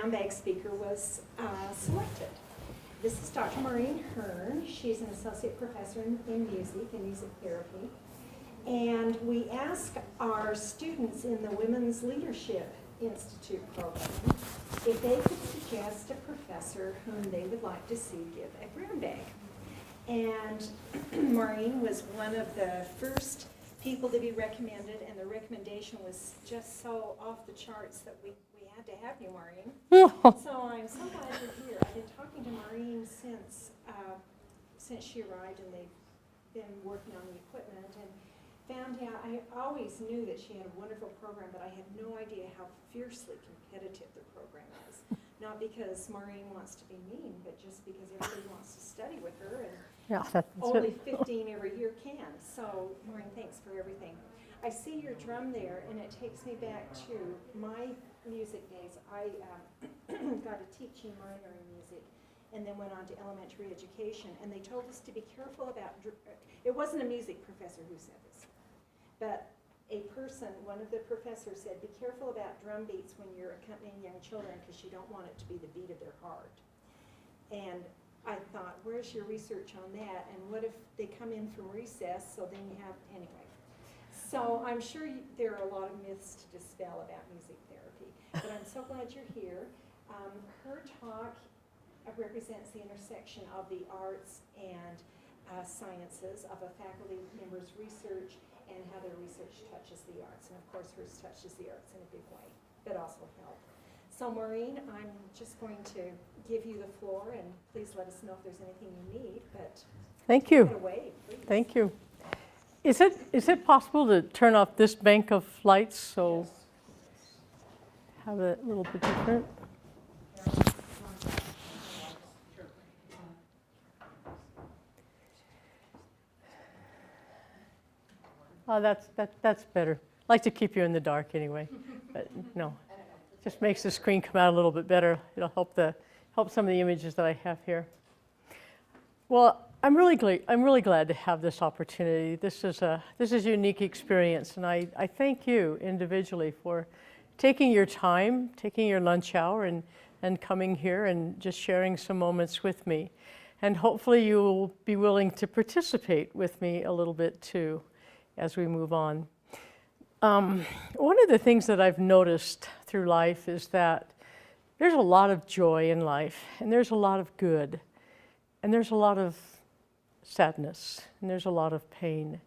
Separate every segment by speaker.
Speaker 1: brown bag speaker was selected. This is Dr. Maureen Hearns. She's an associate professor in music and music therapy. And we ask our students in the Women's Leadership Institute program if they could suggest a professor whom they would like to see give a brown bag. And Maureen was one of the first people to be recommended, and the recommendation was just so off the charts that we had to have you, Maureen. So I'm so glad you're here. I've been talking to Maureen since she arrived, and they've been working on the equipment, and found out, I always knew that she had a wonderful program, but I had no idea how fiercely competitive the program is. Not because Maureen wants to be mean, but just because everybody wants to study with her, and only 15 every year can. So, Maureen, thanks for everything. I see your drum there, and it takes me back to my music days. I got a teaching minor in music, and then went on to elementary education, and they told us to be careful about, it wasn't a music professor who said this, but a person, one of the professors said, be careful about drum beats when you're accompanying young children, because you don't want it to be the beat of their heart. And I thought, where's your research on that? And what if they come in from recess, so then you have, anyway. So I'm sure there are a lot of myths to dispel about music therapy, but I'm so glad you're here. Her talk represents the intersection of the arts and sciences of a faculty member's research and how their research touches the arts. And of course, hers touches the arts in a big way, but also health. So Maureen, I'm just going to give you the floor, and please let us know if there's anything you need, but
Speaker 2: thank you.
Speaker 1: Take it away, please. Thank
Speaker 2: you. Is it possible to turn off this bank of lights so have it a little bit different? Oh, that's better. I like to keep you in the dark anyway, but no, just makes the screen come out a little bit better. It'll help some of the images that I have here. Well, I'm really glad to have this opportunity. This is a unique experience, and I thank you individually for taking your time, taking your lunch hour, and coming here and just sharing some moments with me. And hopefully you will be willing to participate with me a little bit too as we move on. One of the things that I've noticed through life is that there's a lot of joy in life, and there's a lot of good, and there's a lot of sadness, and there's a lot of pain.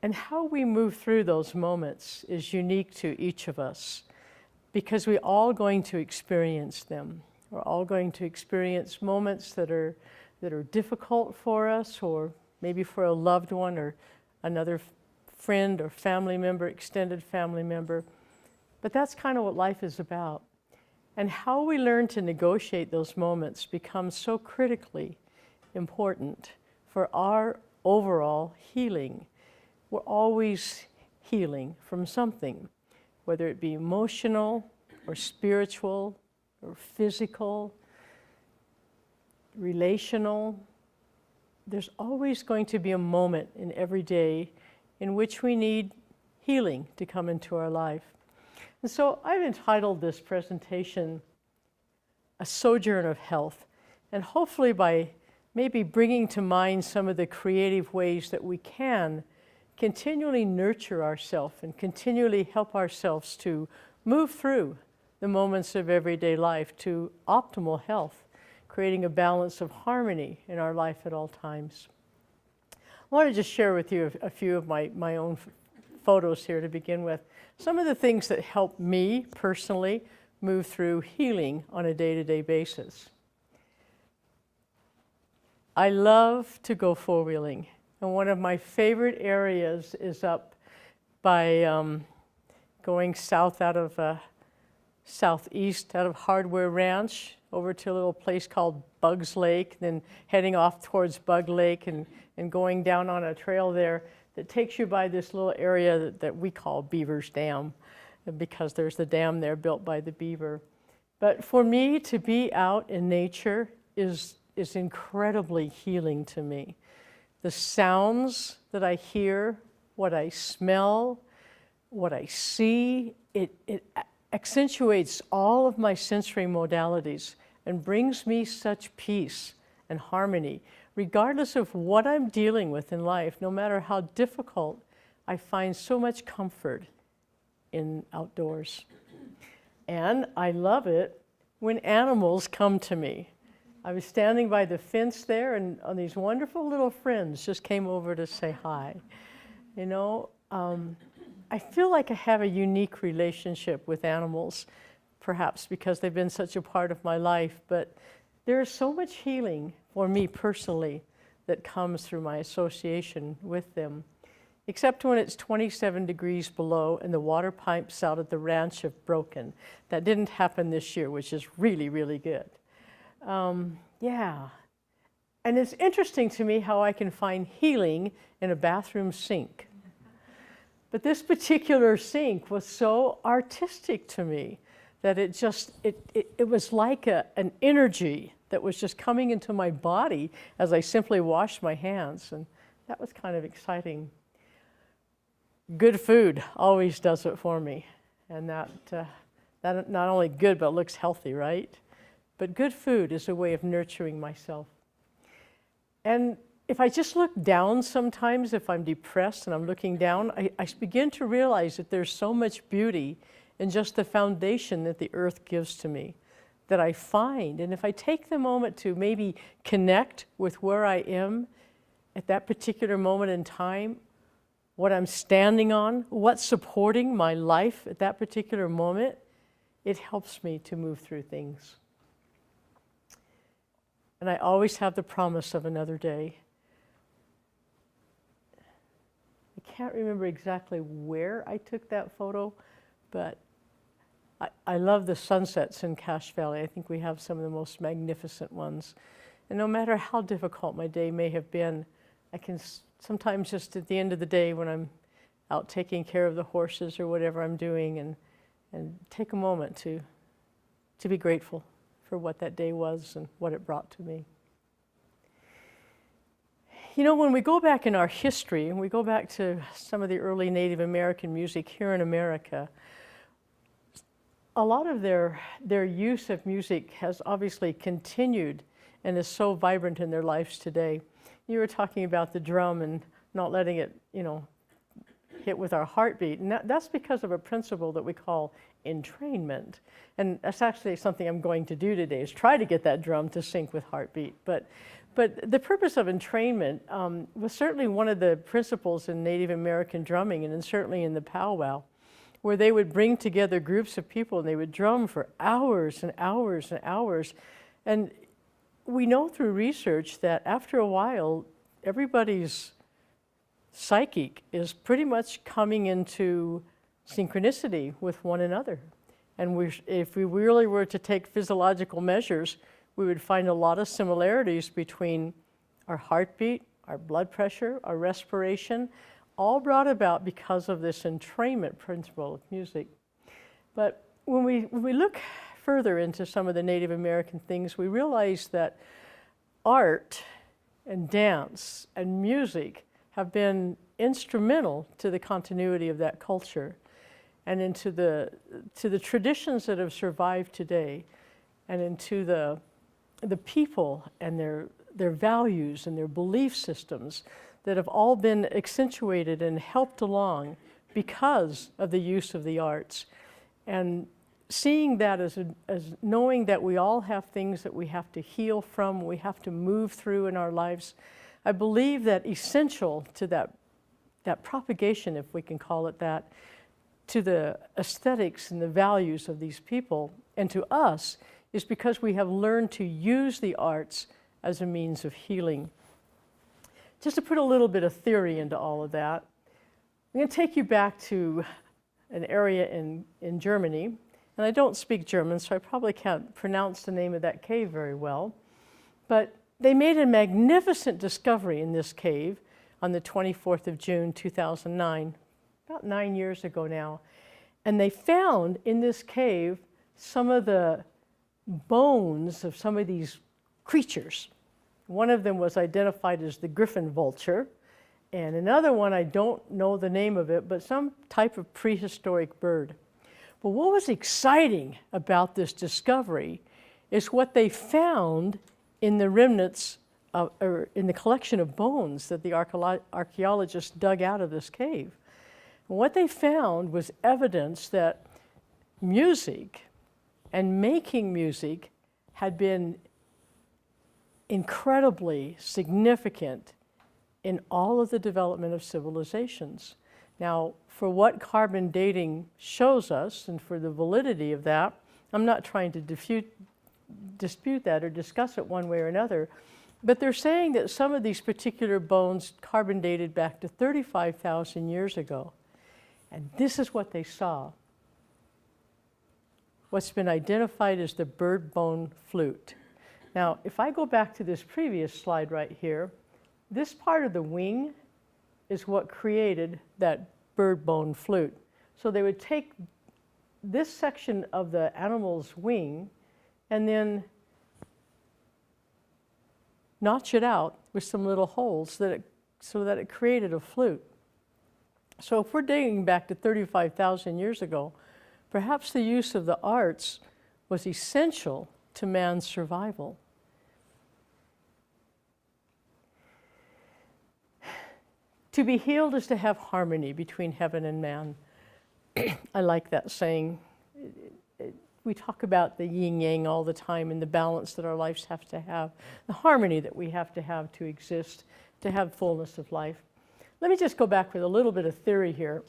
Speaker 2: And how we move through those moments is unique to each of us, because we're all going to experience them. We're all going to experience moments that are difficult for us, or maybe for a loved one or another friend or family member, extended family member. But that's kind of what life is about. And how we learn to negotiate those moments becomes so critically important for our overall healing. We're always healing from something, whether it be emotional or spiritual or physical, relational. There's always going to be a moment in every day in which we need healing to come into our life. And so I've entitled this presentation, A Sojourn of Health, and hopefully by maybe bringing to mind some of the creative ways that we can continually nurture ourselves and continually help ourselves to move through the moments of everyday life to optimal health, creating a balance of harmony in our life at all times. I want to just share with you a few of my own photos here to begin with. Some of the things that help me personally move through healing on a day-to-day basis. I love to go four-wheeling, and one of my favorite areas is up by going south out of southeast out of Hardware Ranch over to a little place called Bugs Lake, then heading off towards Bug Lake and going down on a trail there that takes you by this little area that we call Beaver's Dam, because there's the dam there built by the beaver. But for me, to be out in nature is incredibly healing to me. The sounds that I hear, what I smell, what I see, accentuates all of my sensory modalities and brings me such peace and harmony, regardless of what I'm dealing with in life, no matter how difficult. I find so much comfort in outdoors. And I love it when animals come to me. I was standing by the fence there, and these wonderful little friends just came over to say hi. You know, I feel like I have a unique relationship with animals, perhaps because they've been such a part of my life, but there is so much healing for me personally that comes through my association with them. Except when it's 27 degrees below and the water pipes out at the ranch have broken. That didn't happen this year, which is really, really good. Yeah. And it's interesting to me how I can find healing in a bathroom sink. But this particular sink was so artistic to me that it was like an energy that was just coming into my body as I simply washed my hands. And that was kind of exciting. Good food always does it for me, and that not only good but looks healthy, right? But good food is a way of nurturing myself. And if I just look down sometimes, if I'm depressed and I'm looking down, I begin to realize that there's so much beauty in just the foundation that the earth gives to me that I find. And if I take the moment to maybe connect with where I am at that particular moment in time, what I'm standing on, what's supporting my life at that particular moment, it helps me to move through things. And I always have the promise of another day. I can't remember exactly where I took that photo, but I love the sunsets in Cache Valley. I think we have some of the most magnificent ones. And no matter how difficult my day may have been, I can sometimes just at the end of the day when I'm out taking care of the horses or whatever I'm doing and take a moment to be grateful for what that day was and what it brought to me. You know, when we go back in our history, and we go back to some of the early Native American music here in America, a lot of their use of music has obviously continued and is so vibrant in their lives today. You were talking about the drum and not letting it, hit with our heartbeat. And that's because of a principle that we call entrainment. And that's actually something I'm going to do today, is try to get that drum to sync with heartbeat. But the purpose of entrainment was certainly one of the principles in Native American drumming, and certainly in the powwow, where they would bring together groups of people and they would drum for hours and hours and hours. And we know through research that after a while, everybody's psychic is pretty much coming into synchronicity with one another. And if we really were to take physiological measures, we would find a lot of similarities between our heartbeat, our blood pressure, our respiration, all brought about because of this entrainment principle of music. But when we look further into some of the Native American things, we realize that art and dance and music have been instrumental to the continuity of that culture and into the traditions that have survived today, and into the people and their values and their belief systems that have all been accentuated and helped along because of the use of the arts. And seeing that as knowing that we all have things that we have to heal from, we have to move through in our lives, I believe that essential to that propagation, if we can call it that, to the aesthetics and the values of these people and to us, is because we have learned to use the arts as a means of healing. Just to put a little bit of theory into all of that, I'm going to take you back to an area in Germany. And I don't speak German, so I probably can't pronounce the name of that cave very well. But they made a magnificent discovery in this cave on the 24th of June, 2009, about 9 years ago now. And they found in this cave some of the bones of some of these creatures. One of them was identified as the griffin vulture, and another one, I don't know the name of it, but some type of prehistoric bird. But what was exciting about this discovery is what they found in the remnants or in the collection of bones that the archaeologists dug out of this cave. And what they found was evidence that music and making music had been incredibly significant in all of the development of civilizations. Now, for what carbon dating shows us and for the validity of that, I'm not trying to dispute that or discuss it one way or another, but they're saying that some of these particular bones carbon dated back to 35,000 years ago. And this is what they saw. What's been identified as the bird bone flute. Now, if I go back to this previous slide right here, this part of the wing is what created that bird bone flute. So they would take this section of the animal's wing and then notch it out with some little holes so that it created a flute. So if we're dating back to 35,000 years ago, perhaps the use of the arts was essential to man's survival. To be healed is to have harmony between heaven and man. I like that saying. We talk about the yin-yang all the time and the balance that our lives have to have, the harmony that we have to exist, to have fullness of life. Let me just go back with a little bit of theory here,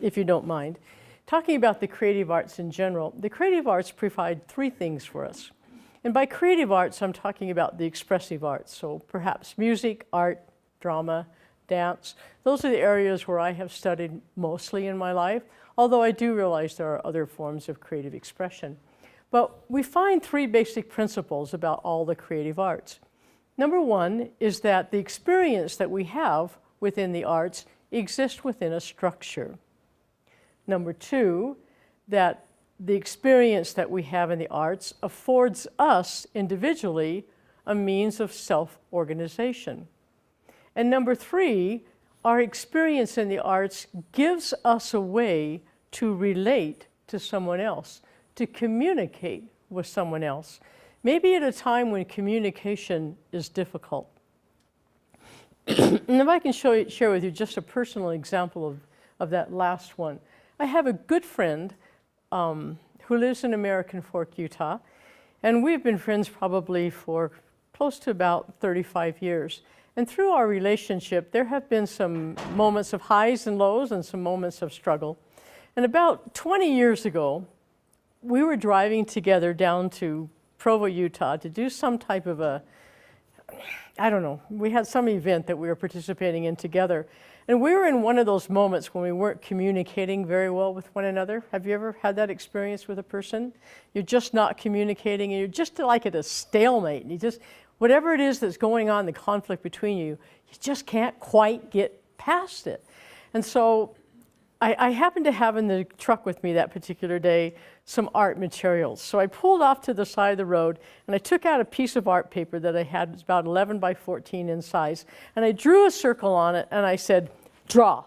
Speaker 2: if you don't mind. Talking about the creative arts in general, the creative arts provide three things for us. And by creative arts, I'm talking about the expressive arts. So perhaps music, art, drama, dance. Those are the areas where I have studied mostly in my life, although I do realize there are other forms of creative expression. But we find three basic principles about all the creative arts. Number one is that the experience that we have within the arts exists within a structure. Number two, that the experience that we have in the arts affords us individually a means of self-organization. And number three, our experience in the arts gives us a way to relate to someone else, to communicate with someone else, maybe at a time when communication is difficult. And if I can share with you just a personal example of that last one. I have a good friend who lives in American Fork, Utah, and we've been friends probably for close to about 35 years. And through our relationship, there have been some moments of highs and lows and some moments of struggle. And about 20 years ago, we were driving together down to Provo, Utah to do some type of we had some event that we were participating in together. And we were in one of those moments when we weren't communicating very well with one another. Have you ever had that experience with a person? You're just not communicating and you're just like at a stalemate. And whatever it is that's going on, the conflict between you, you just can't quite get past it. And so I happened to have in the truck with me that particular day some art materials. So I pulled off to the side of the road and I took out a piece of art paper that I had. It was about 11 by 14 in size. And I drew a circle on it and I said, draw.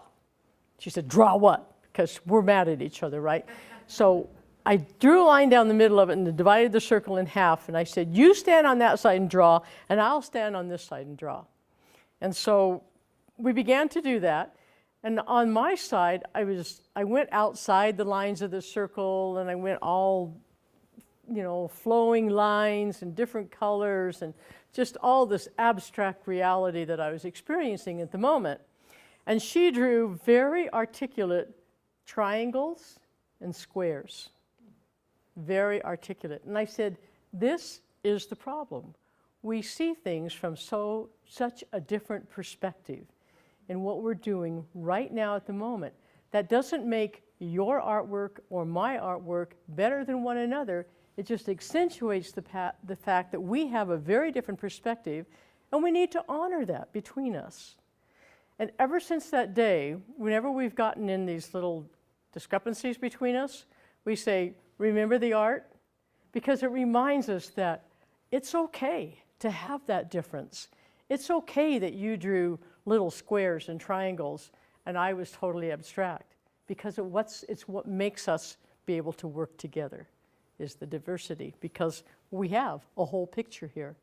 Speaker 2: She said, draw what? Because we're mad at each other, right? So I drew a line down the middle of it and divided the circle in half. And I said, you stand on that side and draw, and I'll stand on this side and draw. And so we began to do that. And on my side, I went outside the lines of the circle, and I went all, flowing lines and different colors and just all this abstract reality that I was experiencing at the moment. And she drew very articulate triangles and squares. Very articulate. And I said, this is the problem. We see things from such a different perspective in what we're doing right now at the moment. That doesn't make your artwork or my artwork better than one another. It just accentuates the fact that we have a very different perspective, and we need to honor that between us. And ever since that day, whenever we've gotten in these little discrepancies between us, we say, remember the art? Because it reminds us that it's okay to have that difference. It's okay that you drew little squares and triangles and I was totally abstract, because it's what makes us be able to work together, is the diversity, because we have a whole picture here.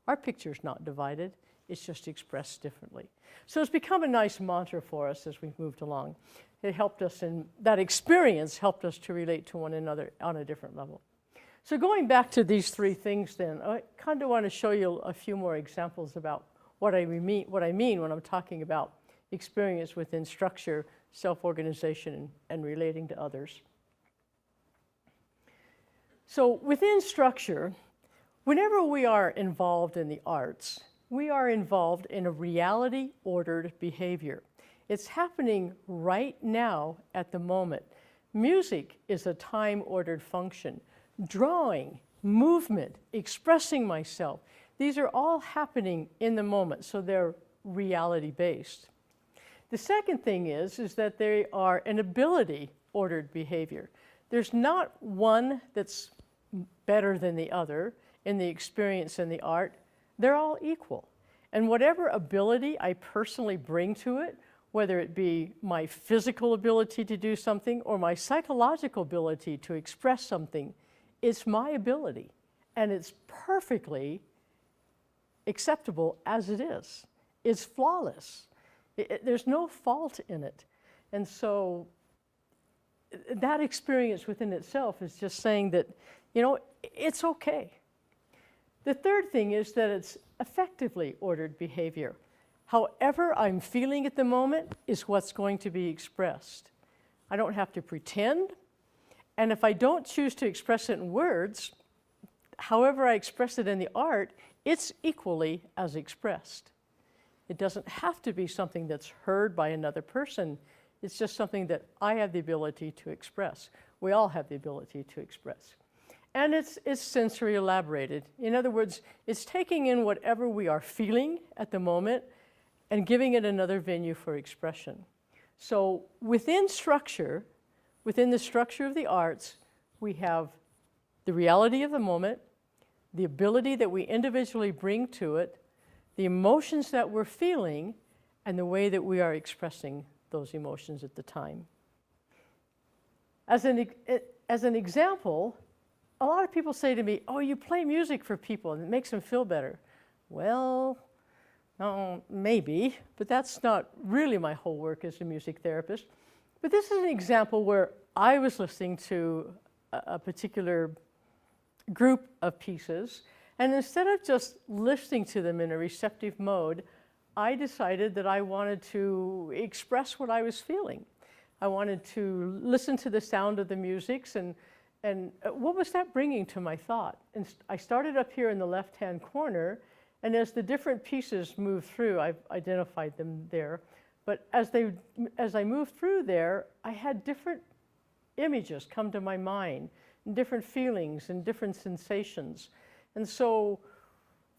Speaker 2: Our picture's not divided, it's just expressed differently. So it's become a nice mantra for us as we've moved along. It helped us, and that experience helped us to relate to one another on a different level. So going back to these three things then, I kind of want to show you a few more examples about what I mean when I'm talking about experience within structure, self-organization, and relating to others. So within structure, whenever we are involved in the arts, we are involved in a reality-ordered behavior. It's happening right now at the moment. Music is a time-ordered function. Drawing, movement, expressing myself, these are all happening in the moment, so they're reality-based. The second thing is that they are an ability-ordered behavior. There's not one that's better than the other in the experience and the art. They're all equal. And whatever ability I personally bring to it, whether it be my physical ability to do something or my psychological ability to express something, it's my ability. And it's perfectly acceptable as it is. It's flawless. There's no fault in it. And so that experience within itself is just saying that, you know, it's okay. The third thing is that it's effectively ordered behavior. However I'm feeling at the moment is what's going to be expressed. I don't have to pretend, and if I don't choose to express it in words, however I express it in the art, it's equally as expressed. It doesn't have to be something that's heard by another person. It's just something that I have the ability to express. We all have the ability to express. And it's sensory elaborated. In other words, it's taking in whatever we are feeling at the moment and giving it another venue for expression. So within the structure of the arts, we have the reality of the moment, the ability that we individually bring to it, the emotions that we're feeling, and the way that we are expressing those emotions at the time. As an example, a lot of people say to me, oh, you play music for people and it makes them feel better. Well, maybe, but that's not really my whole work as a music therapist. But this is an example where I was listening to a particular group of pieces, and instead of just listening to them in a receptive mode, I decided that I wanted to express what I was feeling. I wanted to listen to the sound of the music and what was that bringing to my thought? And I started up here in the left-hand corner, and as the different pieces moved through, I've identified them there, but as I moved through there, I had different images come to my mind, and different feelings and different sensations. And so,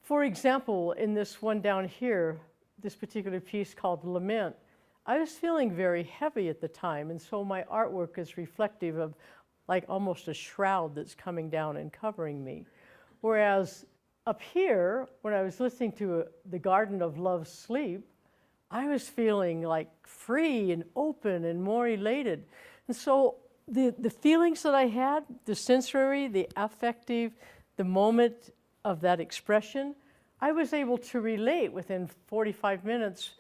Speaker 2: for example, in this one down here, this particular piece called Lament, I was feeling very heavy at the time, and so my artwork is reflective of like almost a shroud that's coming down and covering me. Whereas up here, when I was listening to the Garden of Love's Sleep, I was feeling like free and open and more elated. And so the feelings that I had, the sensory, the affective, the moment of that expression, I was able to relate within 45 minutes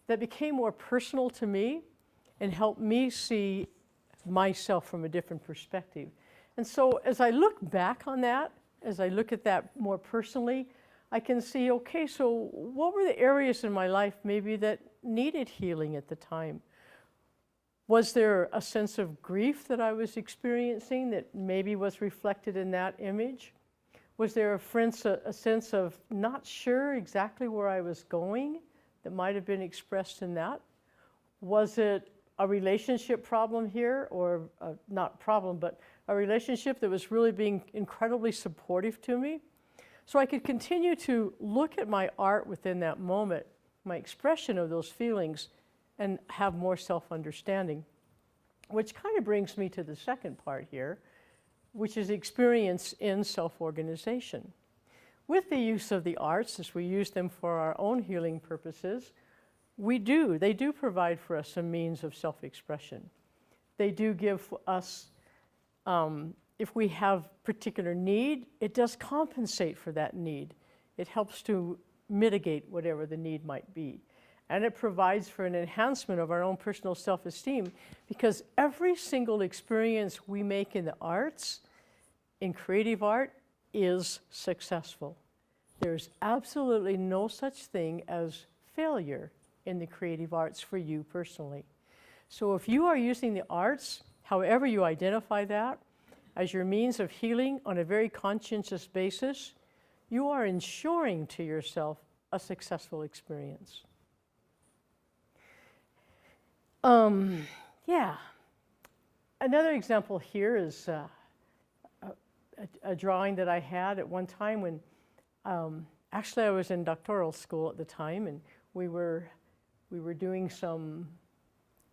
Speaker 2: that became more personal to me and helped me see myself from a different perspective. And so as I look back on that, as I look at that more personally, I can see, okay, so what were the areas in my life maybe that needed healing at the time? Was there a sense of grief that I was experiencing that maybe was reflected in that image? Was there a sense of not sure exactly where I was going that might have been expressed in that? Was it a relationship problem here, or not problem, but a relationship that was really being incredibly supportive to me? So I could continue to look at my art within that moment, my expression of those feelings, and have more self-understanding. Which kind of brings me to the second part here, which is experience in self-organization. With the use of the arts, as we use them for our own healing purposes, they do provide for us a means of self-expression. They do give us If we have particular need, it does compensate for that need. It helps to mitigate whatever the need might be. And it provides for an enhancement of our own personal self-esteem, because every single experience we make in the arts, in creative art, is successful. There's absolutely no such thing as failure in the creative arts for you personally. So if you are using the arts, however you identify that, as your means of healing on a very conscientious basis, you are ensuring to yourself a successful experience. Yeah. Another example here is a drawing that I had at one time when, actually I was in doctoral school at the time, and we were doing some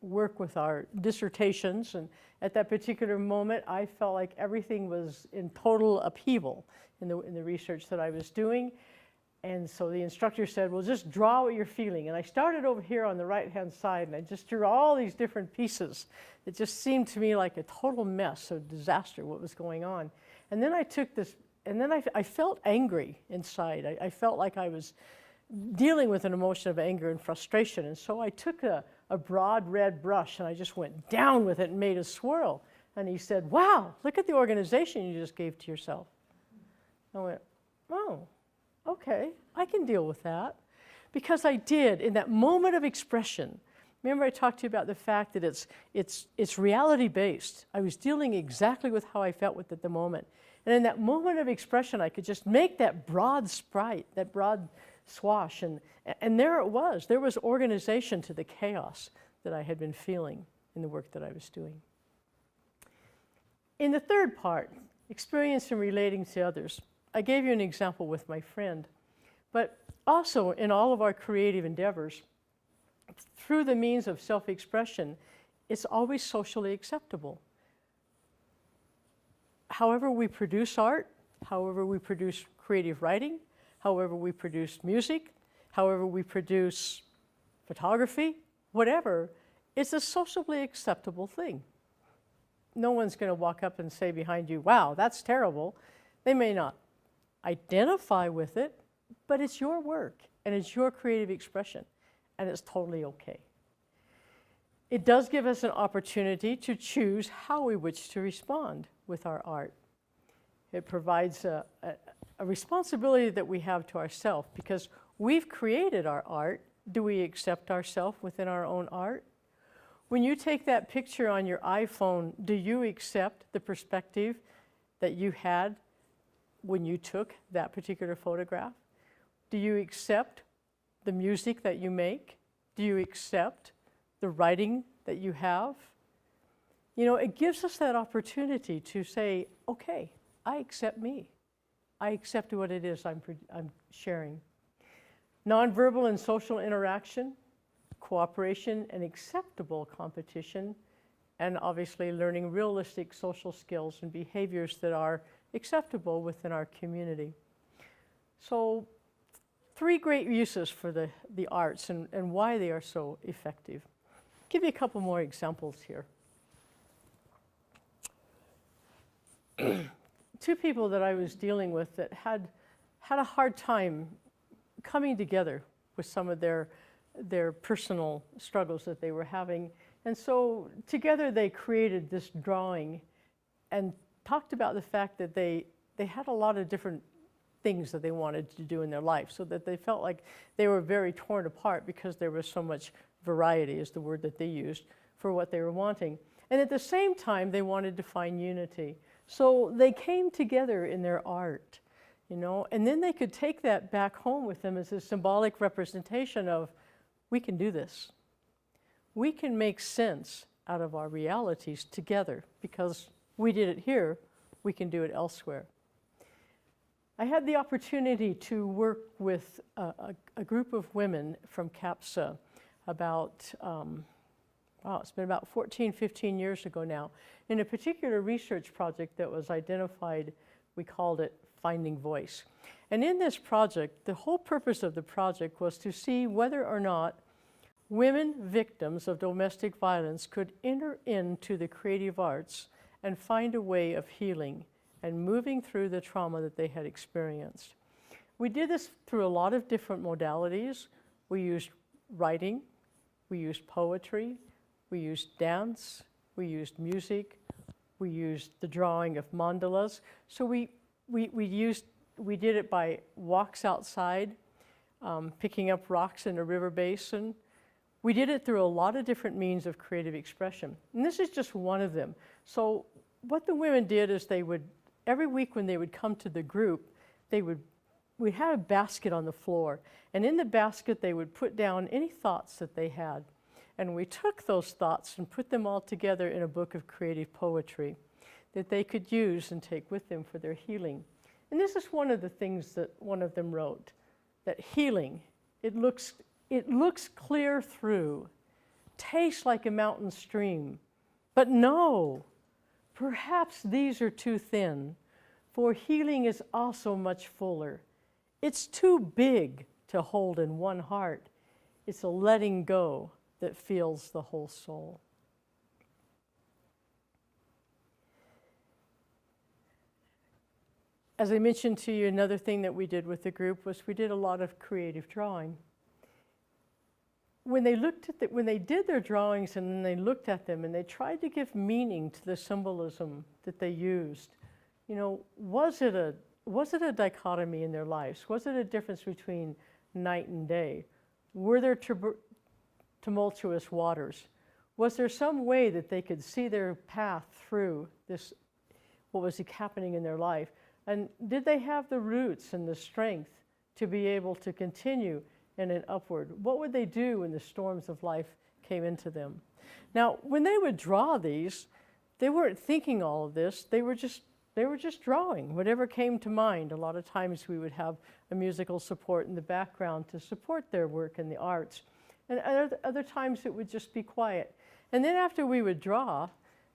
Speaker 2: work with our dissertations, and at that particular moment I felt like everything was in total upheaval in the research that I was doing. And so the instructor said, well, just draw what you're feeling. And I started over here on the right-hand side, and I just drew all these different pieces. It just seemed to me like a total mess, a disaster, what was going on. And then I took this, and then I felt angry inside. I felt like I was dealing with an emotion of anger and frustration. And so I took a broad red brush, and I just went down with it and made a swirl. And he said, wow, look at the organization you just gave to yourself. I went, oh. Okay, I can deal with that. Because I did, in that moment of expression. Remember I talked to you about the fact that it's reality-based. I was dealing exactly with how I felt with it at the moment. And in that moment of expression, I could just make that broad sprite, that broad swash, and there it was. There was organization to the chaos that I had been feeling in the work that I was doing. In the third part, experience and relating to others, I gave you an example with my friend, but also in all of our creative endeavors, through the means of self-expression, it's always socially acceptable. However we produce art, however we produce creative writing, however we produce music, however we produce photography, whatever, it's a socially acceptable thing. No one's going to walk up and say behind you, wow, that's terrible. They may not identify with it, but it's your work and it's your creative expression, and it's totally okay. It does give us an opportunity to choose how we wish to respond with our art. It provides a responsibility that we have to ourselves, because we've created our art. Do we accept ourselves within our own art? When you take that picture on your iPhone, do you accept the perspective that you had when you took that particular photograph? Do you accept the music that you make? Do you accept the writing that you have? You know, it gives us that opportunity to say, okay, I accept me. I accept what it is I'm sharing. Nonverbal and social interaction, cooperation and acceptable competition, and obviously learning realistic social skills and behaviors that are acceptable within our community. So 3 great uses for the arts and why they are so effective. I'll give you a couple more examples here. 2 people that I was dealing with that had a hard time coming together with some of their personal struggles that they were having. And so together they created this drawing and talked about the fact that they had a lot of different things that they wanted to do in their life, so that they felt like they were very torn apart because there was so much variety, is the word that they used, for what they were wanting. And at the same time, they wanted to find unity. So they came together in their art, you know, and then they could take that back home with them as a symbolic representation of, we can do this. We can make sense out of our realities together, because we did it here, we can do it elsewhere. I had the opportunity to work with a group of women from CAPSA about, it's been about 14, 15 years ago now, in a particular research project that was identified. We called it Finding Voice. And in this project, the whole purpose of the project was to see whether or not women victims of domestic violence could enter into the creative arts and find a way of healing and moving through the trauma that they had experienced. We did this through a lot of different modalities. We used writing, we used poetry, we used dance, we used music, we used the drawing of mandalas. So we did it by walks outside, picking up rocks in a river basin. We did it through a lot of different means of creative expression. And this is just one of them. So what the women did is they would, every week when they would come to the group, we had a basket on the floor. And in the basket, they would put down any thoughts that they had. And we took those thoughts and put them all together in a book of creative poetry that they could use and take with them for their healing. And this is one of the things that one of them wrote, that healing, it looks clear through, tastes like a mountain stream. But no, perhaps these are too thin, for healing is also much fuller. It's too big to hold in one heart. It's a letting go that feels the whole soul. As I mentioned to you, another thing that we did with the group was we did a lot of creative drawing. When they did their drawings and then they looked at them and they tried to give meaning to the symbolism that they used, you know, was it a dichotomy in their lives? Was it a difference between night and day? Were there tumultuous waters? Was there some way that they could see their path through this, what was happening in their life? And did they have the roots and the strength to be able to continue in an upward? What would they do when the storms of life came into them? Now, when they would draw these, they weren't thinking all of this. They were just drawing whatever came to mind. A lot of times we would have a musical support in the background to support their work in the arts. And other times it would just be quiet. And then after we would draw,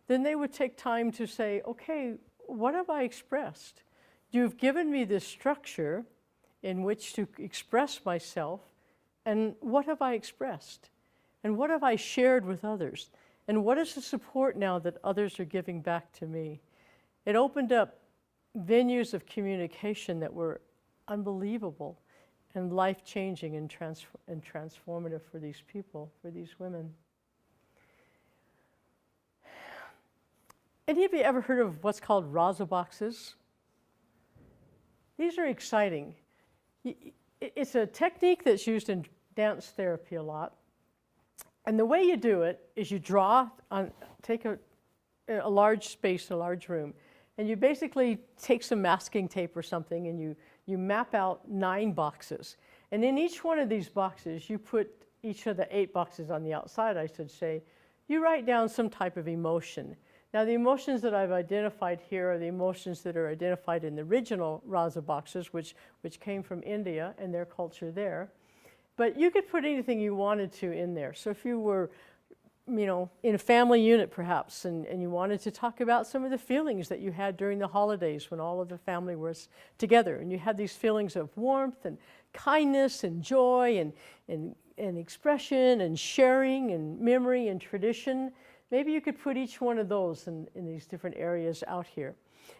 Speaker 2: then they would take time to say, okay, what have I expressed? You've given me this structure in which to express myself, and what have I expressed? And what have I shared with others? And what is the support now that others are giving back to me? It opened up venues of communication that were unbelievable and life-changing and transformative for these people, for these women. Any of you ever heard of what's called Raza boxes? These are exciting. It's a technique that's used in dance therapy a lot. And the way you do it is you take a large space, a large room, and you basically take some masking tape or something and you map out 9 boxes. And in each one of these boxes, you put each of the 8 boxes on the outside, I should say, you write down some type of emotion. Now, the emotions that I've identified here are the emotions that are identified in the original Raza boxes, which came from India and their culture there. But you could put anything you wanted to in there. So if you were, you know, in a family unit perhaps, and you wanted to talk about some of the feelings that you had during the holidays when all of the family was together, and you had these feelings of warmth and kindness and joy and expression and sharing and memory and tradition, maybe you could put each one of those in these different areas out here.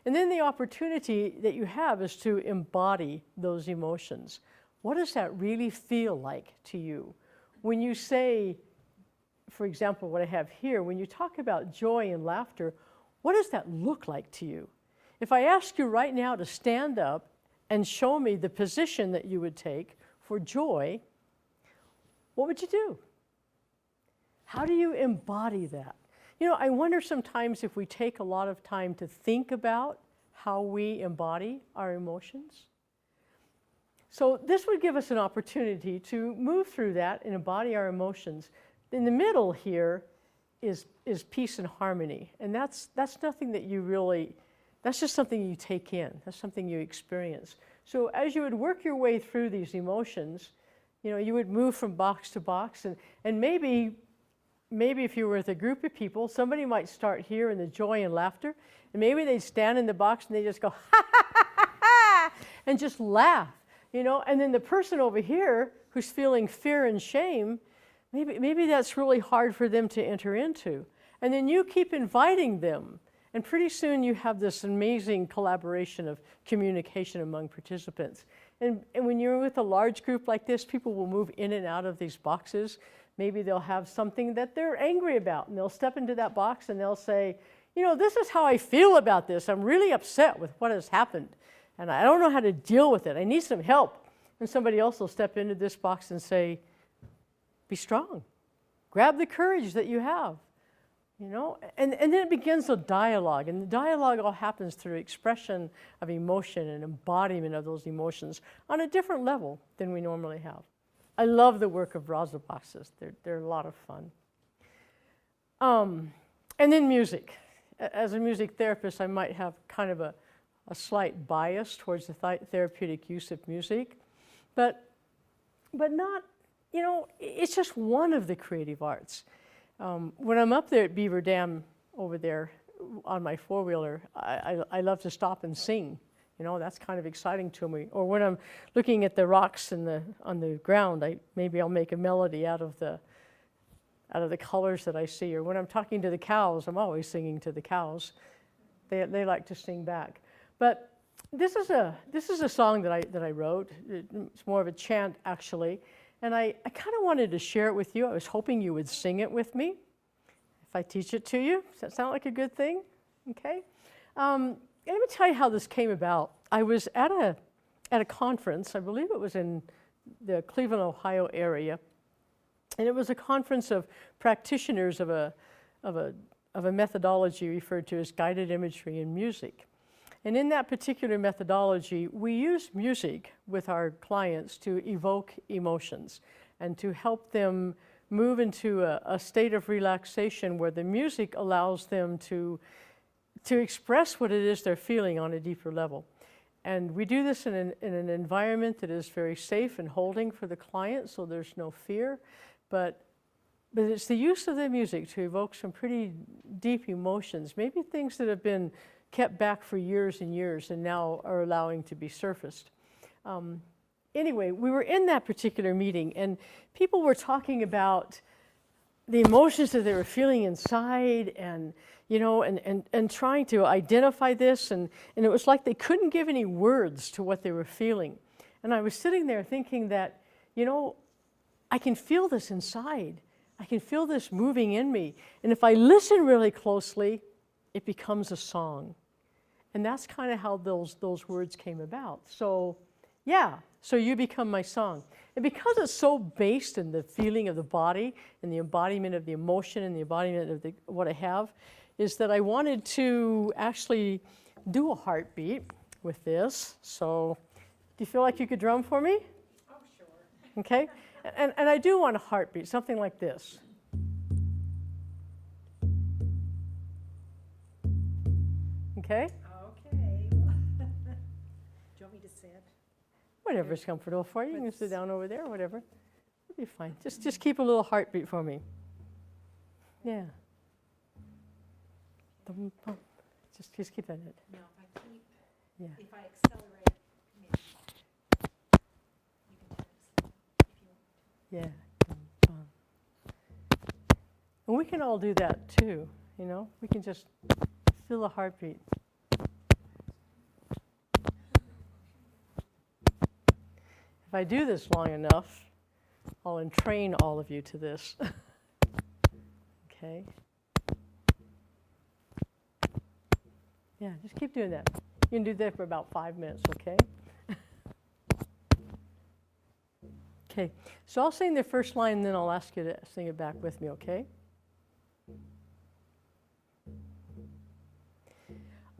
Speaker 2: And then the opportunity that you have is to embody those emotions. What does that really feel like to you? When you say, for example, what I have here, when you talk about joy and laughter, what does that look like to you? If I ask you right now to stand up and show me the position that you would take for joy, what would you do? How do you embody that? You know, I wonder sometimes if we take a lot of time to think about how we embody our emotions. So this would give us an opportunity to move through that and embody our emotions. In the middle here is peace and harmony. And that's nothing that you really, that's just something you take in. That's something you experience. So as you would work your way through these emotions, you know, you would move from box to box, and maybe if you were with a group of people, somebody might start here in the joy and laughter, and maybe they'd stand in the box and they just go, ha, ha, ha, ha, ha, and just laugh, you know, and then the person over here who's feeling fear and shame, maybe that's really hard for them to enter into. And then you keep inviting them, And pretty soon you have this amazing collaboration of communication among participants. And when you're with a large group like this, people will move in and out of these boxes. Maybe they'll have something that they're angry about, and they'll step into that box and they'll say, you know, this is how I feel about this. I'm really upset with what has happened, and I don't know how to deal with it. I need some help. And somebody else will step into this box and say, be strong. Grab the courage that you have. You know, and then it begins a dialogue, and the dialogue all happens through expression of emotion and embodiment of those emotions on a different level than we normally have. I love the work of Rosa boxes. They're a lot of fun. And then music. As a music therapist, I might have kind of a slight bias towards the therapeutic use of music, but not, you know, it's just one of the creative arts. When I'm up there at Beaver Dam over there on my four-wheeler, I love to stop and sing. You know, that's kind of exciting to me. Or when I'm looking at the rocks on the ground, maybe I'll make a melody out of the colors that I see. Or when I'm talking to the cows, I'm always singing to the cows. They like to sing back. But this is a song that I wrote. It's more of a chant, actually. And I kind of wanted to share it with you. I was hoping you would sing it with me. If I teach it to you, does that sound like a good thing? Okay. Let me tell you how this came about. I was at a conference. I believe it was in the Cleveland, Ohio area, and it was a conference of practitioners of a methodology referred to as guided imagery in music. And in that particular methodology, we use music with our clients to evoke emotions and to help them move into a state of relaxation where the music allows them to express what it is they're feeling on a deeper level. And we do this in an environment that is very safe and holding for the client, so there's no fear. But it's the use of the music to evoke some pretty deep emotions, maybe things that have been kept back for years and years and now are allowing to be surfaced. Anyway, we were in that particular meeting, and people were talking about the emotions that they were feeling inside, and you know, and trying to identify this, and it was like they couldn't give any words to what they were feeling. And I was sitting there thinking that, you know, I can feel this inside. I can feel this moving in me. And if I listen really closely, it becomes a song. And that's kind of how those words came about. So, yeah, so you become my song. And because it's so based in the feeling of the body and the embodiment of the emotion and the embodiment of what I have, is that I wanted to actually do a heartbeat with this. So, do you feel like you could drum for me?
Speaker 1: Oh, sure.
Speaker 2: Okay. And I do want a heartbeat, something like this. Okay?
Speaker 1: Okay. Do you want me to sit?
Speaker 2: Whatever's comfortable for you. You can sit down over there, whatever. It'll be fine. Just keep a little heartbeat for me. Yeah. Just keep that in it.
Speaker 1: No, if I keep,
Speaker 2: Yeah.
Speaker 1: if I accelerate, maybe you can turn it slow if you want.
Speaker 2: Yeah. And we can all do that too, you know? We can just feel the heartbeat. If I do this long enough, I'll entrain all of you to this. Okay? Yeah, just keep doing that. You can do that for about 5 minutes, okay? Okay, so I'll sing the first line and then I'll ask you to sing it back with me, okay?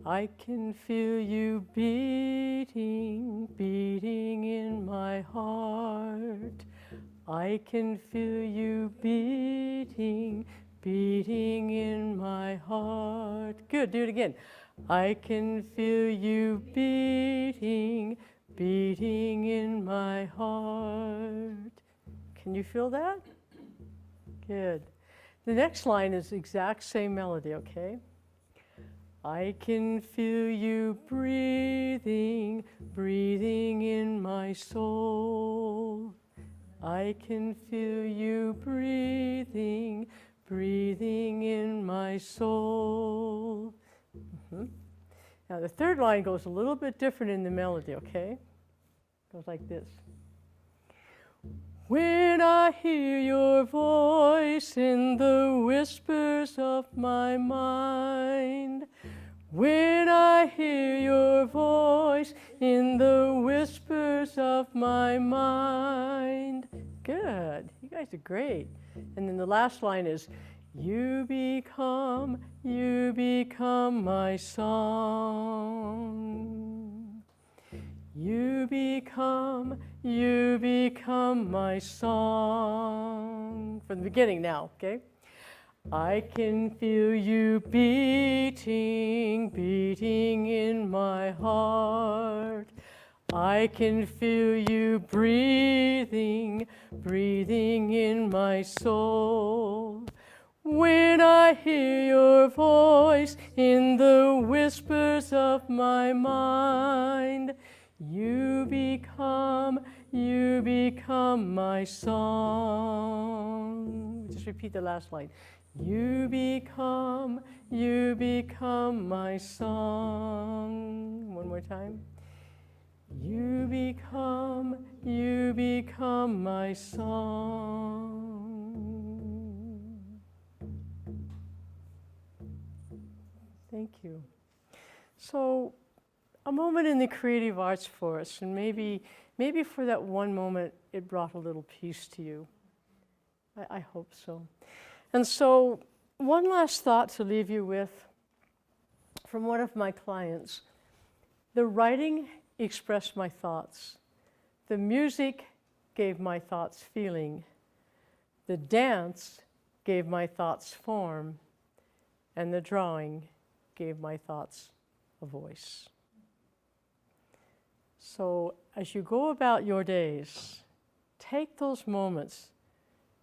Speaker 2: I can feel you beating, beating in my heart. I can feel you beating, beating in my heart. Good, do it again. I can feel you beating, beating in my heart. Can you feel that? Good. The next line is the exact same melody, okay? I can feel you breathing, breathing in my soul. I can feel you breathing, breathing in my soul. Now the third line goes a little bit different in the melody, okay? Goes like this. When I hear your voice in the whispers of my mind, when I hear your voice in the whispers of my mind. Good, you guys are great. And then the last line is, you become my song. You become my song. From the beginning now, okay? I can feel you beating in my heart. I can feel you breathing in my soul. When I hear your voice in the whispers of my mind, you become my song. Just repeat the last line. You become my song. One more time. You become my song. Thank you. So, a moment in the creative arts for us, and maybe for that one moment it brought a little peace to you. I hope so. And so, one last thought to leave you with from one of my clients. The writing expressed my thoughts. The music gave my thoughts feeling. The dance gave my thoughts form. And the drawing gave my thoughts a voice. So as you go about your days, take those moments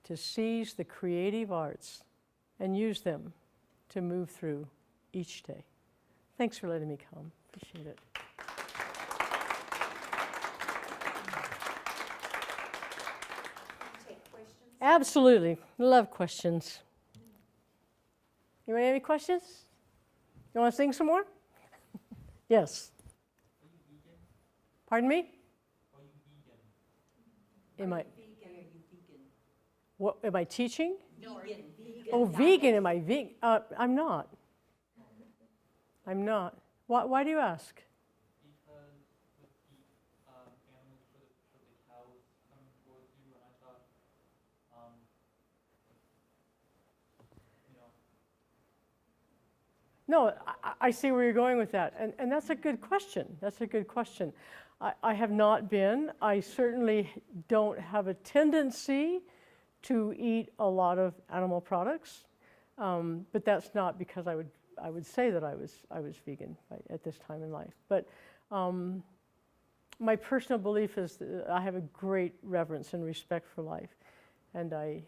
Speaker 2: to seize the creative arts and use them to move through each day. Thanks for letting me come. Appreciate it.
Speaker 1: Take questions.
Speaker 2: Absolutely. Love questions. Anyone have any questions? You want to sing some more? Yes.
Speaker 3: Are you vegan?
Speaker 2: Pardon me?
Speaker 3: Are you vegan?
Speaker 2: Am I?
Speaker 4: Are you vegan?
Speaker 2: What am I teaching?
Speaker 4: No, vegan.
Speaker 2: Oh, vegan. Am I vegan? I'm not. I'm not. Why do you ask?
Speaker 3: Because with the animals for the cows coming towards you, and I thought,
Speaker 2: No, I see where you're going with that. And that's a good question. That's a good question. I have not been. I certainly don't have a tendency to eat a lot of animal products. But that's not because I would say that I was vegan at this time in life. But my personal belief is that I have a great reverence and respect for life. And I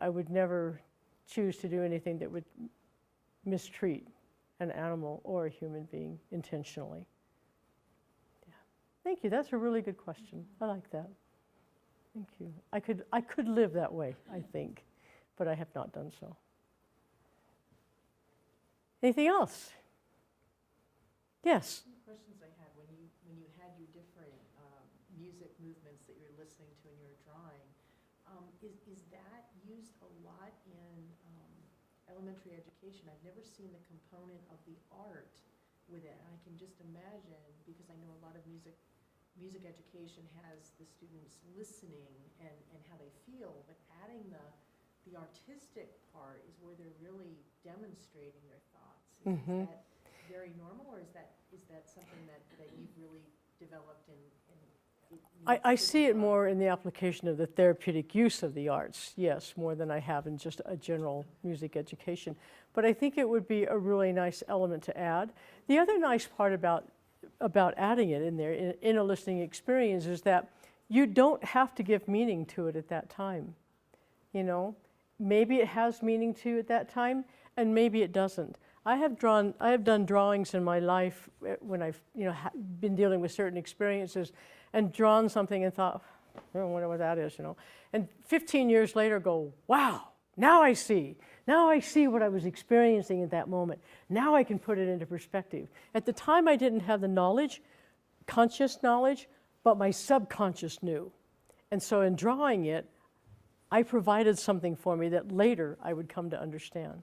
Speaker 2: would never choose to do anything that would mistreat an animal or a human being intentionally. Yeah. Thank you. That's a really good question. I like that. Thank you. I could live that way, I think, but I have not done so. Anything else? Yes.
Speaker 4: Questions I had when you had your different music movements that you're listening to and you're drawing, is that used a lot in elementary education? I've never seen the component of the art with it, and I can just imagine, because I know a lot of music education has the students listening and how they feel, but adding the artistic part is where they're really demonstrating their thoughts. Is that very normal, or is that something that you've really developed in
Speaker 2: I see it more in the application of the therapeutic use of the arts, yes, more than I have in just a general music education. But I think it would be a really nice element to add. The other nice part about adding it in there, in a listening experience, is that you don't have to give meaning to it at that time. You know, maybe it has meaning to you at that time, and maybe it doesn't. I have done drawings in my life when I've been dealing with certain experiences, and drawn something and thought, I don't wonder what that is, And 15 years later go, wow, now I see. Now I see what I was experiencing at that moment. Now I can put it into perspective. At the time, I didn't have the knowledge, conscious knowledge, but my subconscious knew. And so in drawing it, I provided something for me that later I would come to understand.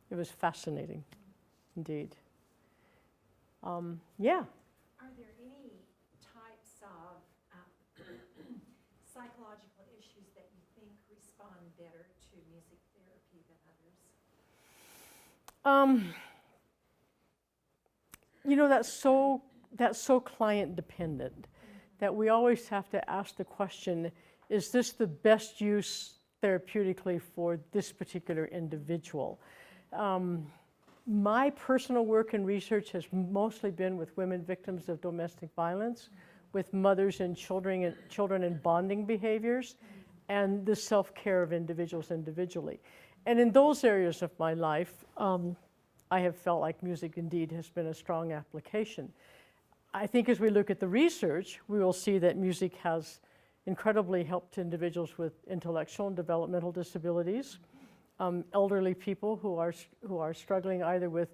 Speaker 2: It was fascinating, indeed. Yeah.
Speaker 1: Are there any types of psychological issues that you think respond better to music therapy than others?
Speaker 2: You know, that's so client dependent that we always have to ask the question, is this the best use therapeutically for this particular individual? My personal work and research has mostly been with women victims of domestic violence, with mothers and children in bonding behaviors, and the self-care of individuals individually. And in those areas of my life, I have felt like music indeed has been a strong application. I think as we look at the research, we will see that music has incredibly helped individuals with intellectual and developmental disabilities, elderly people who are struggling either with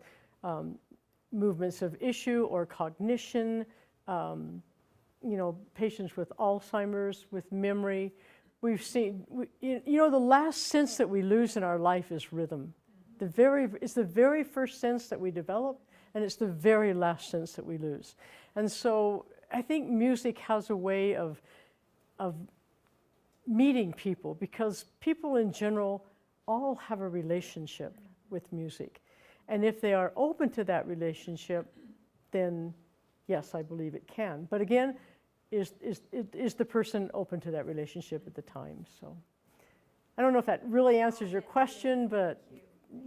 Speaker 2: movements of issue or cognition, patients with Alzheimer's, with memory. We've seen, the last sense that we lose in our life is rhythm. It's the very first sense that we develop, and it's the very last sense that we lose. And so I think music has a way of meeting people, because people in general all have a relationship with music. And if they are open to that relationship, then yes, I believe it can. But again, is the person open to that relationship at the time? So I don't know if that really answers your question, but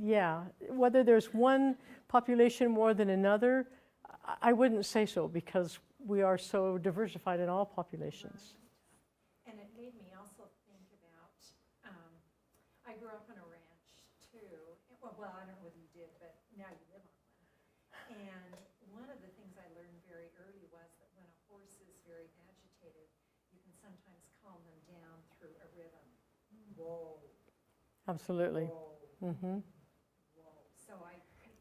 Speaker 2: yeah, whether there's one population more than another, I wouldn't say so, because we are so diversified in all populations.
Speaker 1: And it made me also think about, I grew up on a ranch too. Well, I don't know whether you did, but now you live on one. And one of the things I learned very early was that when a horse is very agitated, you can sometimes calm them down through a rhythm. Whoa.
Speaker 2: Absolutely.
Speaker 1: Whoa.
Speaker 2: Mm-hmm.
Speaker 1: So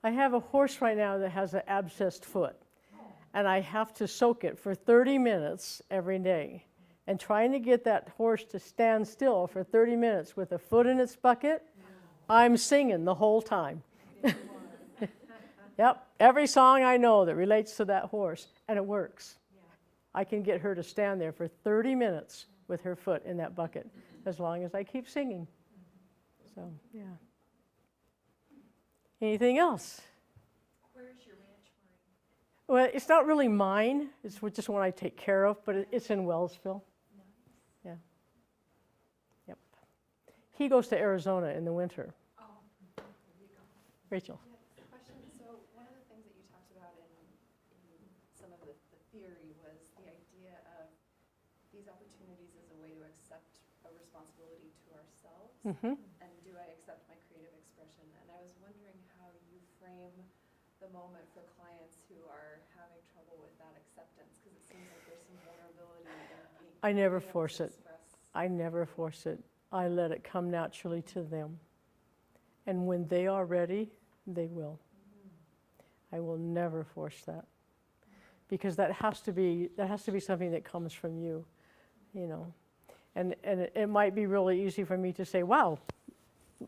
Speaker 2: I have a horse right now that has an abscessed foot, and I have to soak it for 30 minutes every day. And trying to get that horse to stand still for 30 minutes with a foot in its bucket, I'm singing the whole time. Yep, every song I know that relates to that horse, and it works. I can get her to stand there for 30 minutes with her foot in that bucket, as long as I keep singing. So, yeah. Anything else?
Speaker 1: where's your ranch, Maureen?
Speaker 2: Well, it's not really mine. It's just one I take care of, but it's in Wellsville. Yeah. Yep. He goes to Arizona in the winter.
Speaker 1: Oh, there you go.
Speaker 2: Rachel.
Speaker 5: Question. So one of the things that you talked about in some of the theory was the idea of these opportunities as a way to accept a responsibility to ourselves.
Speaker 2: Mm-hmm.
Speaker 5: And do I accept my creative expression? And I was wondering how you frame the moment for clients who are having trouble with that acceptance, because it seems like there's some vulnerability in
Speaker 2: I never
Speaker 5: being able
Speaker 2: force
Speaker 5: to
Speaker 2: it.
Speaker 5: express.
Speaker 2: I never force it. I let it come naturally to them. And when they are ready, they will. I will never force that, because that has to be something that comes from you, And it might be really easy for me to say, wow,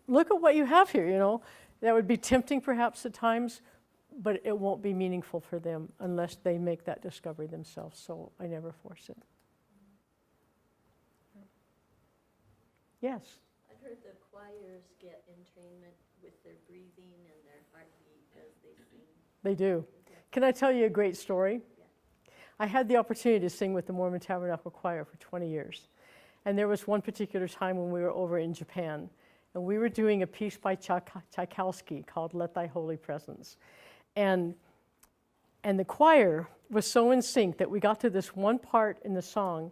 Speaker 2: look at what you have here, That would be tempting perhaps at times, but it won't be meaningful for them unless they make that discovery themselves. So I never force it. Yes?
Speaker 6: I've heard the choirs get entrainment with their breathing and their heartbeat as they sing.
Speaker 2: They do. Can I tell you a great story?
Speaker 6: Yeah.
Speaker 2: I had the opportunity to sing with the Mormon Tabernacle Choir for 20 years. And there was one particular time when we were over in Japan, and we were doing a piece by Tchaikovsky called Let Thy Holy Presence. And the choir was so in sync that we got to this one part in the song,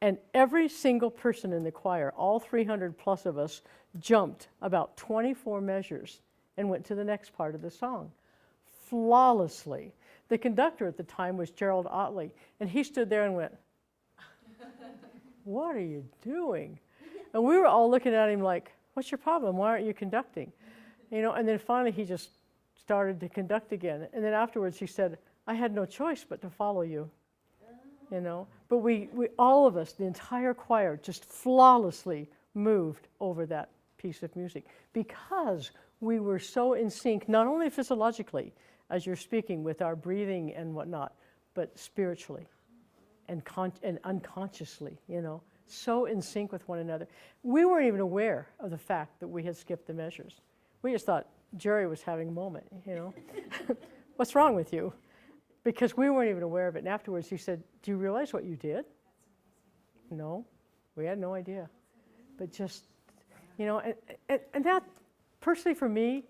Speaker 2: and every single person in the choir, all 300 plus of us, jumped about 24 measures and went to the next part of the song flawlessly. The conductor at the time was Gerald Otley, and he stood there and went, "What are you doing?" And we were all looking at him like, what's your problem? Why aren't you conducting? And then finally he just started to conduct again. And then afterwards he said, I had no choice but to follow you. But we all of us, the entire choir, just flawlessly moved over that piece of music because we were so in sync, not only physiologically, as you're speaking, with our breathing and whatnot, but spiritually and unconsciously, so in sync with one another. We weren't even aware of the fact that we had skipped the measures. We just thought Jerry was having a moment, What's wrong with you? Because we weren't even aware of it. And afterwards he said, do you realize what you did? No, we had no idea. But just, and that, personally for me,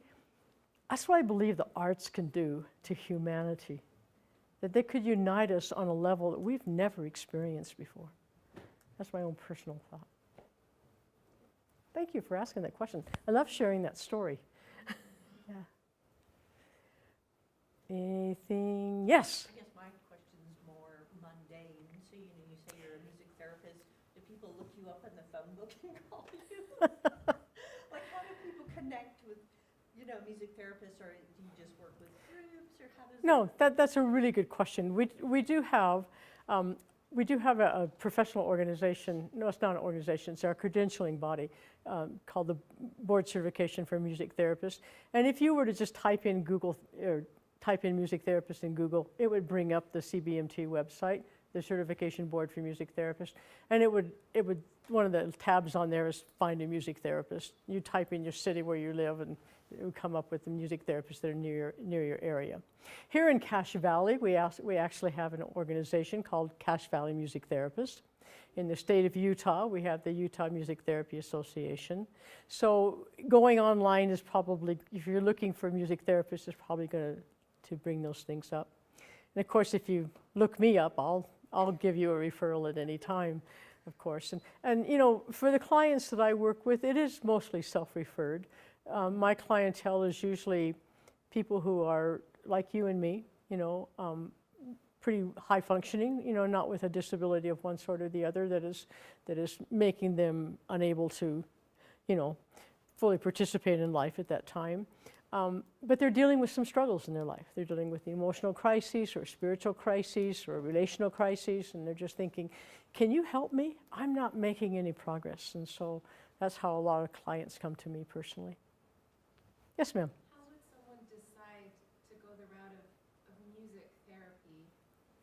Speaker 2: that's what I believe the arts can do to humanity. That they could unite us on a level that we've never experienced before. That's my own personal thought. Thank you for asking that question. I love sharing that story. Yeah. Anything? Yes?
Speaker 7: I guess my question is more mundane. So, you say you're a music therapist. Do people look you up in the phone book and call you? Like, how do people connect with, music therapists, or do you just work with groups, or how does
Speaker 2: No, that's a really good question. We do have a professional organization. No, it's not an organization. It's our credentialing body called the Board Certification for Music Therapists. And if you were to just type in music therapist in Google, it would bring up the CBMT website, the Certification Board for Music Therapists, and it would one of the tabs on there is find a music therapist. You type in your city where you live, and it would come up with the music therapists that are near your area. Here in Cache Valley, we actually have an organization called Cache Valley Music Therapists. In the state of Utah, we have the Utah Music Therapy Association. So going online is probably, if you're looking for a music therapist, is probably going to bring those things up. And of course, if you look me up, I'll give you a referral at any time, of course. And for the clients that I work with, it is mostly self-referred. My clientele is usually people who are like you and me, pretty high functioning, not with a disability of one sort or the other that is making them unable to, fully participate in life at that time. But they're dealing with some struggles in their life. They're dealing with the emotional crises or spiritual crises or relational crises, and they're just thinking, can you help me? I'm not making any progress. And so that's how a lot of clients come to me personally. Yes, ma'am.
Speaker 5: How would someone decide to go the route of music therapy?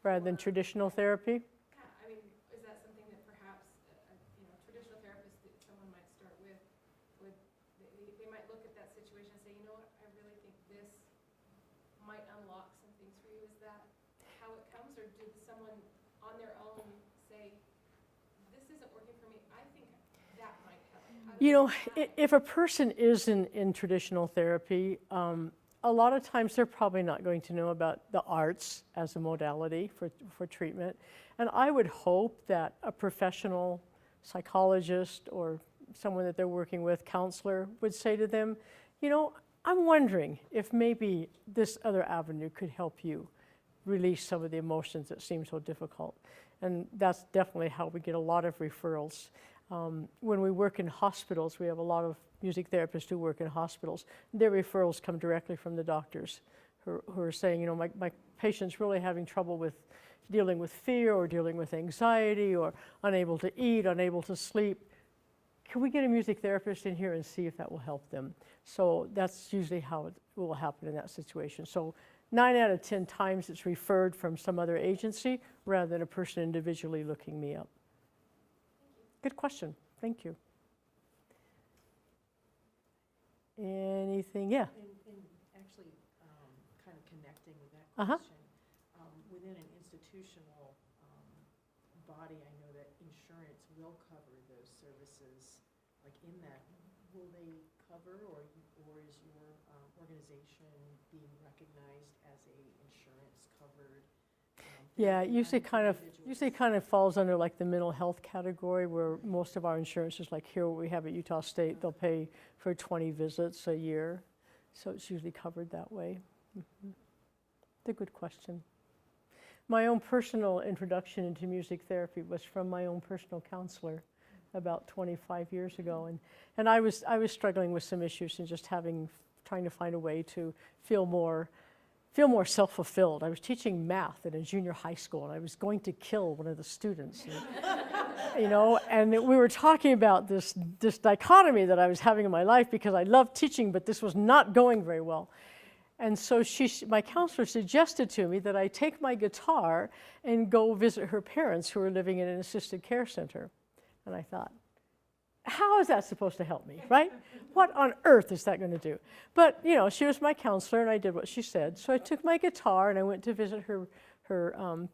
Speaker 2: Rather than traditional therapy?
Speaker 5: Yeah, I mean, is that something that perhaps a traditional therapist that someone might start with they might look at that situation and say, you know what, I really think this might unlock some things for you. Is that how it comes, or did someone on their own say, this isn't working for me, I think that might help?
Speaker 2: If a person is in traditional therapy, a lot of times they're probably not going to know about the arts as a modality for treatment. And I would hope that a professional psychologist or someone that they're working with, counselor, would say to them, I'm wondering if maybe this other avenue could help you release some of the emotions that seem so difficult. And that's definitely how we get a lot of referrals. When we work in hospitals, we have a lot of music therapists who work in hospitals. Their referrals come directly from the doctors who are saying, my patient's really having trouble with dealing with fear or dealing with anxiety or unable to eat, unable to sleep. Can we get a music therapist in here and see if that will help them? So that's usually how it will happen in that situation. So 9 out of 10 times it's referred from some other agency rather than a person individually looking me up. Good question. Thank you. Anything? Yeah.
Speaker 4: And actually, kind of connecting with that
Speaker 2: Uh-huh.
Speaker 4: question, within an institutional body, I know that insurance will cover those services. Like in that, will they cover, or is your organization being recognized as a insurance covered?
Speaker 2: Yeah, usually kind of falls under like the mental health category, where most of our insurance is like here what we have at Utah State, they'll pay for 20 visits a year. So it's usually covered that way. Mm-hmm. It's a good question. My own personal introduction into music therapy was from my own personal counselor, about 25 years ago, and I was struggling with some issues and just trying to find a way to feel more self-fulfilled. I was teaching math at a junior high school, and I was going to kill one of the students. And, and we were talking about this dichotomy that I was having in my life because I loved teaching, but this was not going very well. And so my counselor suggested to me that I take my guitar and go visit her parents who were living in an assisted care center. And I thought, how is that supposed to help me, right? What on earth is that going to do? But, she was my counselor, and I did what she said. So I took my guitar, and I went to visit her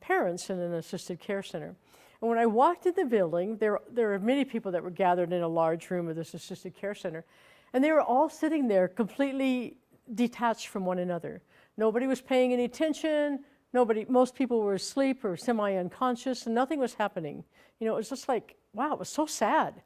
Speaker 2: parents in an assisted care center. And when I walked in the building, there were many people that were gathered in a large room of this assisted care center, and they were all sitting there completely detached from one another. Nobody was paying any attention. Most people were asleep or semi-unconscious, and nothing was happening. It was just like, wow, it was so sad.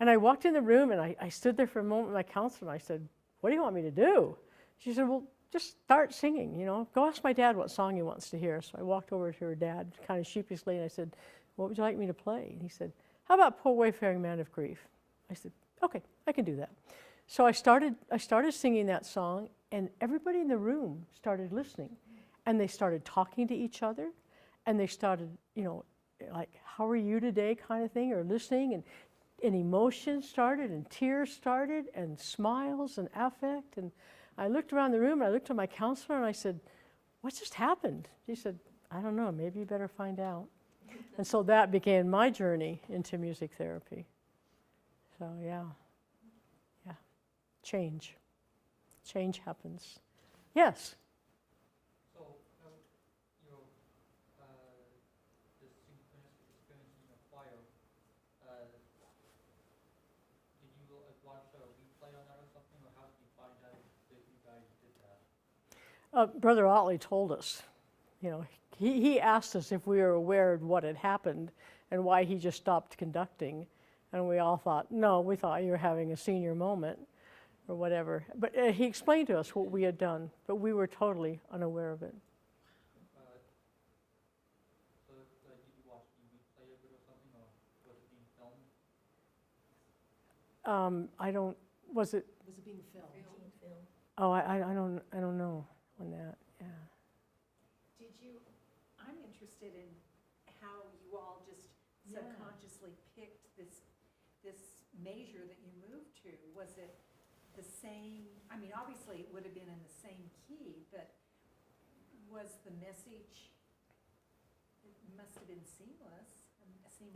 Speaker 2: And I walked in the room, and I stood there for a moment with my counselor, and I said, what do you want me to do? She said, well, just start singing, Go ask my dad what song he wants to hear. So I walked over to her dad, kind of sheepishly, and I said, what would you like me to play? And he said, how about Poor Wayfaring Man of Grief? I said, okay, I can do that. So I started singing that song, and everybody in the room started listening. And they started talking to each other, and they started, like, how are you today kind of thing, or listening, and emotions started, and tears started, and smiles, and affect. And I looked around the room, and I looked at my counselor, and I said, what just happened? She said, I don't know, maybe you better find out. And so that began my journey into music therapy. So, yeah. Change happens. Yes?
Speaker 3: So, this experience in your choir, did you watch a replay on that or something, or how did you find out that you guys did that?
Speaker 2: Brother Otley told us. He asked us if we were aware of what had happened and why he just stopped conducting. And we all thought, no, we thought you were having a senior moment or whatever. But he explained to us what we had done, but we were totally unaware of it.
Speaker 3: So did you watch the replay of it or something, or was it being filmed?
Speaker 2: Was it?
Speaker 4: Was it being filmed?
Speaker 2: Oh, I don't know on that. Yeah.
Speaker 1: I'm interested in how you all just subconsciously picked this measure that you moved to. Was it the same? I mean, obviously it would have been in the same key, but was the message? It must have been seamless.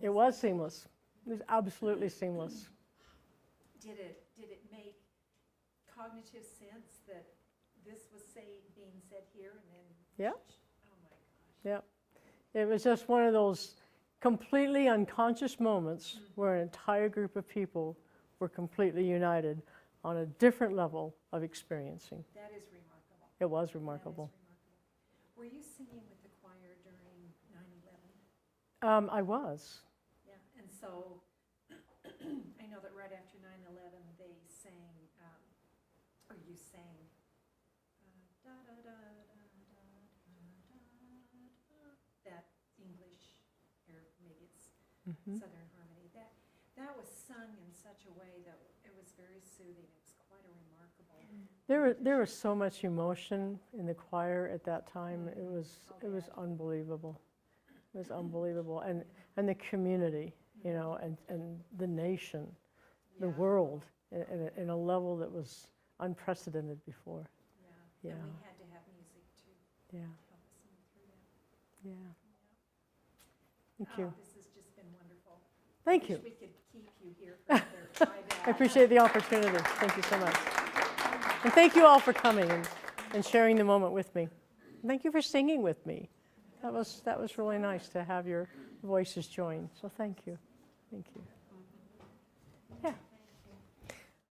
Speaker 2: It was seamless. It was absolutely seamless.
Speaker 1: Did it make cognitive sense that this was being said here and then?
Speaker 2: Yeah.
Speaker 1: Oh my gosh.
Speaker 2: Yeah. It was just one of those completely unconscious moments where an entire group of people were completely united on a different level of experiencing.
Speaker 1: That is remarkable.
Speaker 2: It was remarkable.
Speaker 1: That is remarkable. Were you singing with the choir during 9/11?
Speaker 2: I was.
Speaker 1: Yeah, and so I know that right after 9/11 they sang, or you sang, da da da da da da da, that English, or maybe it's Southern Harmony. That was sung in such a way that it was very soothing. It was quite a remarkable.
Speaker 2: There was so much emotion in the choir at that time. It was unbelievable. It was unbelievable, and the community, and the nation, the world, in a level that was unprecedented before.
Speaker 1: Yeah.
Speaker 2: Yeah.
Speaker 1: And we had to have music to
Speaker 2: Yeah.
Speaker 1: help us move through that.
Speaker 2: Yeah. Thank you.
Speaker 1: This has just been wonderful.
Speaker 2: Thank you.
Speaker 1: Wish we could keep you here for another 5 hours.
Speaker 2: I appreciate the opportunity. Thank you so much. And thank you all for coming and sharing the moment with me. Thank you for singing with me. That was really nice to have your voices join. So thank you. Thank you. Yeah.